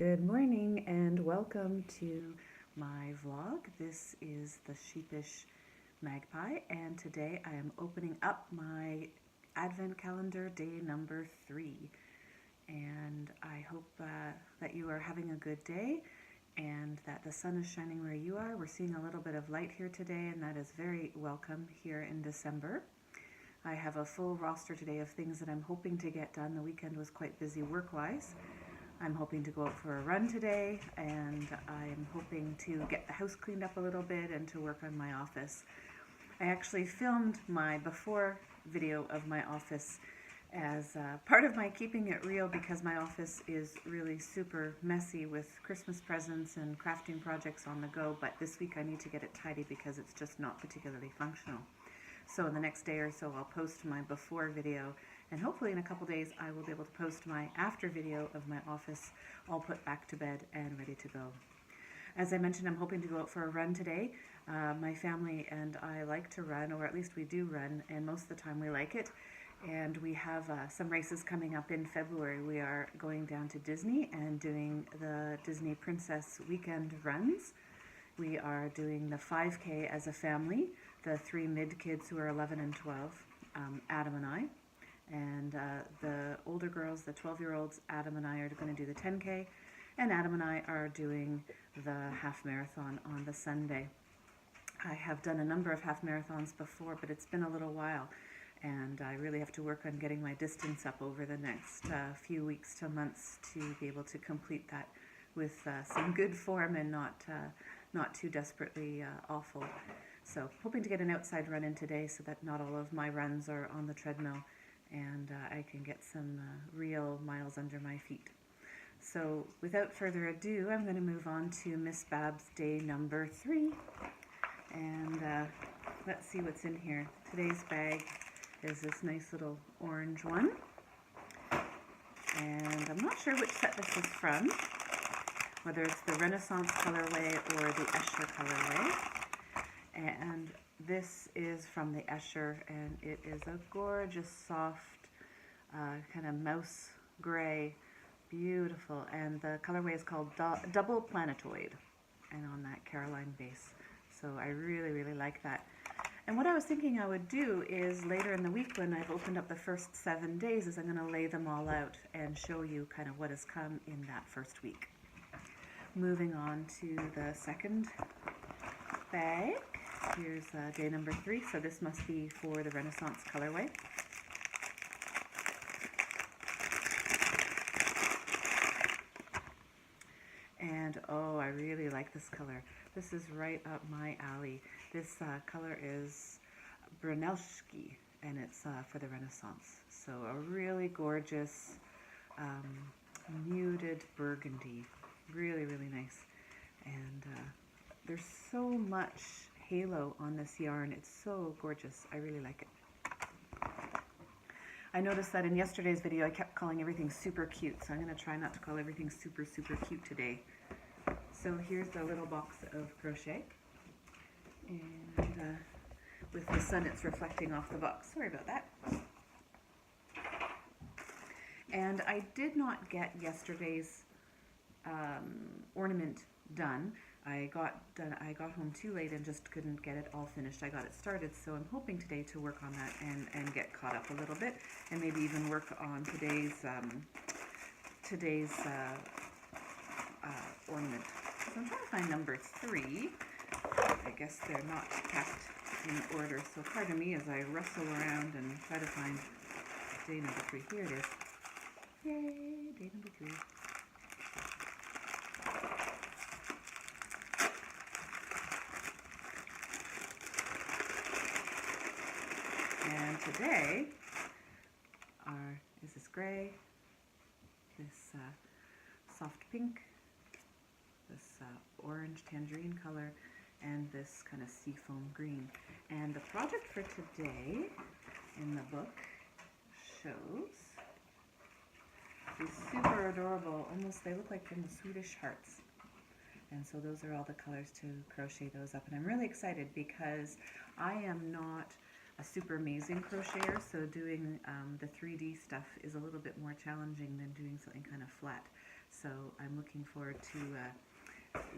Good morning and welcome to my vlog. This is the Sheepish Magpie, and today I am opening up my advent calendar day number 3. And I hope that you are having a good day and that the sun is shining where you are. We're seeing a little bit of light here today, and that is very welcome here in December. I have a full roster today of things that I'm hoping to get done. The weekend was quite busy work-wise. I'm hoping to go out for a run today, and I'm hoping to get the house cleaned up a little bit and to work on my office. I actually filmed my before video of my office as part of my keeping it real, because my office is really super messy with Christmas presents and crafting projects on the go, but this week I need to get it tidy because it's just not particularly functional. So in the next day or so I'll post my before video, and hopefully in a couple days I will be able to post my after video of my office all put back to bed and ready to go. As I mentioned, I'm hoping to go out for a run today. My family and I like to run, or at least we do run, and most of the time we like it. And we have some races coming up in February. We are going down to Disney and doing the Disney Princess weekend runs. We are doing the 5K as a family, the 3 mid kids who are 11 and 12, Adam and I. And the older girls, the 12-year-olds, Adam and I are going to do the 10K, and Adam and I are doing the half marathon on the Sunday. I have done a number of half marathons before, but it's been a little while, and I really have to work on getting my distance up over the next few weeks to months to be able to complete that with some good form and not too desperately awful. So hoping to get an outside run in today so that not all of my runs are on the treadmill, and I can get some real miles under my feet. So without further ado, I'm going to move on to Miss Bab's day number 3, and let's see what's in here. Today's bag is this nice little orange one, and I'm not sure which set this is from, whether it's the Renaissance colorway or the Escher colorway. And this is from the Escher, and it is a gorgeous, soft, kind of mouse gray, beautiful, and the colorway is called Double Planetoid, and on that Caroline base. So I really, really like that. And what I was thinking I would do is later in the week, when I've opened up the first 7 days, is I'm going to lay them all out and show you kind of what has come in that first week. Moving on to the second bag. Here's day number 3, so this must be for the Renaissance colorway. And oh, I really like this color. This is right up my alley. This color is Brunelleschi, and it's for the Renaissance. So a really gorgeous muted burgundy. Really, really nice. And there's so much halo on this yarn. It's so gorgeous. I really like it. I noticed that in yesterday's video I kept calling everything super cute, so I'm going to try not to call everything super, super cute today. So here's the little box of crochet, and with the sun it's reflecting off the box. Sorry about that. And I did not get yesterday's ornament done. I got home too late and just couldn't get it all finished. I got it started, so I'm hoping today to work on that and get caught up a little bit, and maybe even work on today's ornament. So I'm trying to find number 3. I guess they're not packed in order, so pardon me as I rustle around and try to find day number 3. Here it is. Yay, day number 3. And today is this gray, this soft pink, this orange tangerine color, and this kind of seafoam green. And the project for today in the book shows these super adorable, almost they look like from the Swedish hearts. And so those are all the colors to crochet those up. And I'm really excited because I am not a super amazing crocheter, so doing the 3D stuff is a little bit more challenging than doing something kind of flat. So I'm looking forward to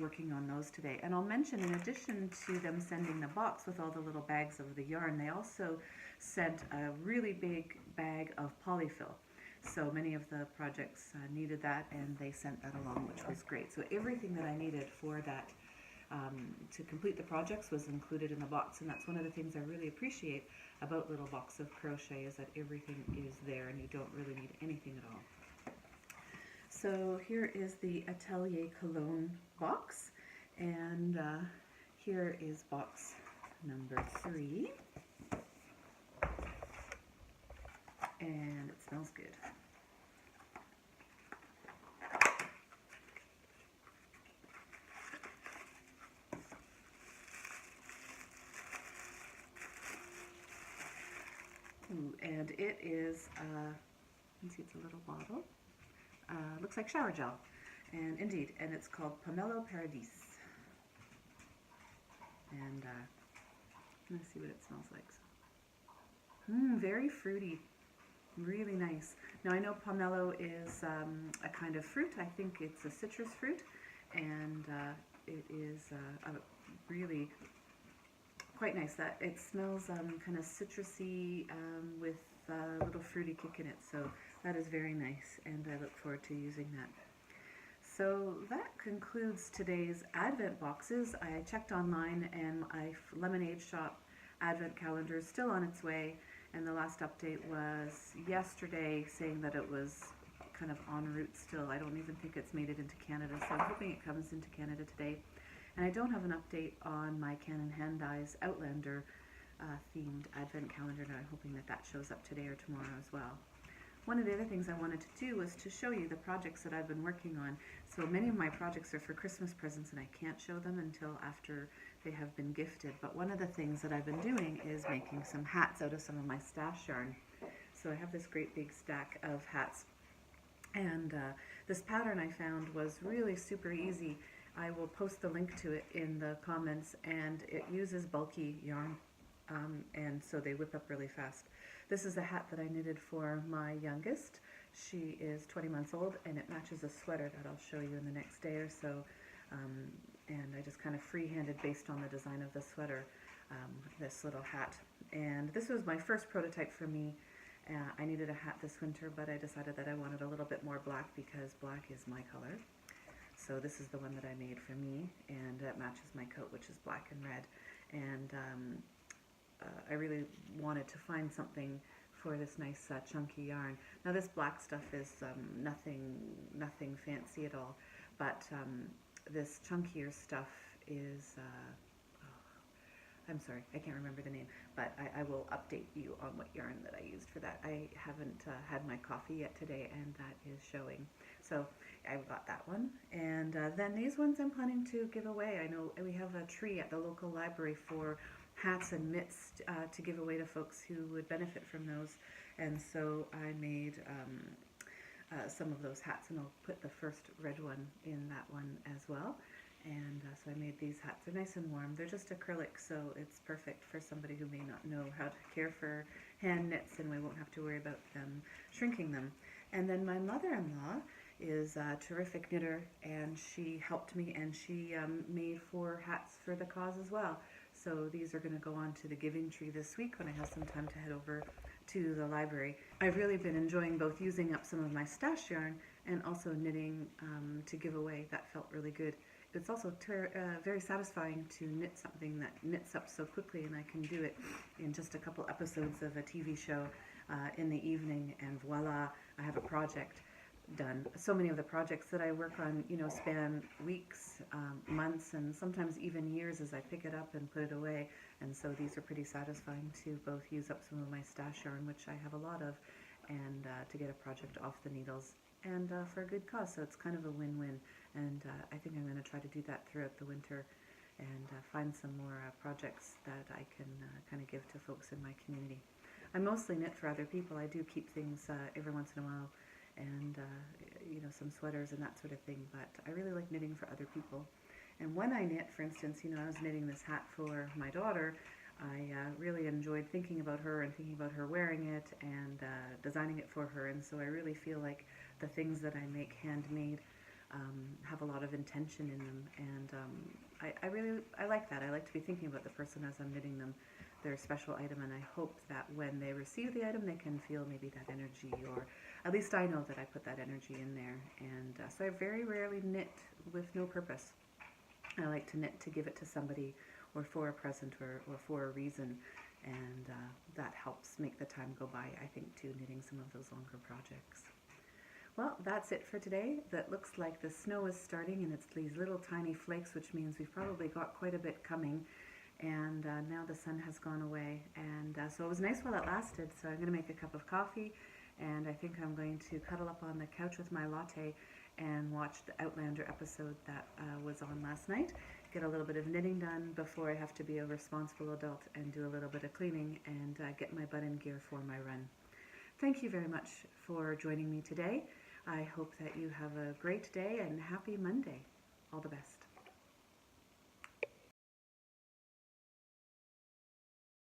working on those today. And I'll mention, in addition to them sending the box with all the little bags of the yarn, they also sent a really big bag of polyfill. So many of the projects needed that, and they sent that along, which was great. So everything that I needed for that to complete the projects was included in the box, and that's one of the things I really appreciate about Little Box of Crochet, is that everything is there and you don't really need anything at all. So here is the Atelier Cologne box, and here is box number 3, and it smells good. Ooh, and it is, you can see it's a little bottle. Looks like shower gel, and indeed, and it's called Pomelo Paradis. And let's see what it smells like. Very fruity, really nice. Now I know pomelo is a kind of fruit. I think it's a citrus fruit, and it is really quite nice. That it smells kind of citrusy with a little fruity kick in it. So that is very nice, and I look forward to using that. So that concludes today's Advent boxes. I checked online, and my Lemonade Shop Advent calendar is still on its way, and the last update was yesterday saying that it was kind of en route still. I don't even think it's made it into Canada, so I'm hoping it comes into Canada today. And I don't have an update on my Canon Hand Dyes Outlander themed Advent calendar, and I'm hoping that that shows up today or tomorrow as well. One of the other things I wanted to do was to show you the projects that I've been working on. So many of my projects are for Christmas presents, and I can't show them until after they have been gifted. But one of the things that I've been doing is making some hats out of some of my stash yarn. So I have this great big stack of hats, and this pattern I found was really super easy. I will post the link to it in the comments, and it uses bulky yarn, and so they whip up really fast. This is a hat that I knitted for my youngest. She is 20 months old, and it matches a sweater that I'll show you in the next day or so. And I just kind of free-handed, based on the design of the sweater, this little hat. And this was my first prototype for me. I needed a hat this winter, but I decided that I wanted a little bit more black because black is my color. So this is the one that I made for me, and it matches my coat, which is black and red. And I really wanted to find something for this nice chunky yarn. Now this black stuff is nothing fancy at all, but this chunkier stuff is, I'm sorry, I can't remember the name, but I will update you on what yarn that I used for that. I haven't had my coffee yet today, and that is showing. So I got that one, and then these ones I'm planning to give away. I know we have a tree at the local library for hats and mitts to give away to folks who would benefit from those, and so I made some of those hats, and I'll put the first red one in that one as well. And so I made these hats. They're nice and warm. They're just acrylic, so it's perfect for somebody who may not know how to care for hand knits, and we won't have to worry about them shrinking them. And then my mother-in-law is a terrific knitter, and she helped me, and she made 4 hats for the cause as well. So these are going to go on to the giving tree this week when I have some time to head over to the library. I've really been enjoying both using up some of my stash yarn and also knitting to give away. That felt really good. It's also very satisfying to knit something that knits up so quickly, and I can do it in just a couple episodes of a TV show in the evening, and voila, I have a project done. So many of the projects that I work on, span weeks, months, and sometimes even years as I pick it up and put it away. And so these are pretty satisfying to both use up some of my stash yarn, which I have a lot of, and to get a project off the needles, and for a good cause. So it's kind of a win-win. And I think I'm going to try to do that throughout the winter, and find some more projects that I can kind of give to folks in my community. I mostly knit for other people. I do keep things every once in a while, and some sweaters and that sort of thing, but I really like knitting for other people. And when I knit, for instance, I was knitting this hat for my daughter. I really enjoyed thinking about her and thinking about her wearing it and designing it for her, and so I really feel like the things that I make handmade have a lot of intention in them, and I like that. I like to be thinking about the person as I'm knitting them, their special item, and I hope that when they receive the item they can feel maybe that energy, or at least I know that I put that energy in there. And so I very rarely knit with no purpose. I like to knit to give it to somebody, or for a present, or for a reason, and that helps make the time go by, I think, too, knitting some of those longer projects. Well, that's it for today. That looks like the snow is starting, and it's these little tiny flakes, which means we've probably got quite a bit coming. And now the sun has gone away, and so it was nice while it lasted. So I'm going to make a cup of coffee, and I think I'm going to cuddle up on the couch with my latte and watch the Outlander episode that was on last night, get a little bit of knitting done before I have to be a responsible adult and do a little bit of cleaning and get my butt in gear for my run. Thank you very much for joining me today. I hope that you have a great day and happy Monday. All the best.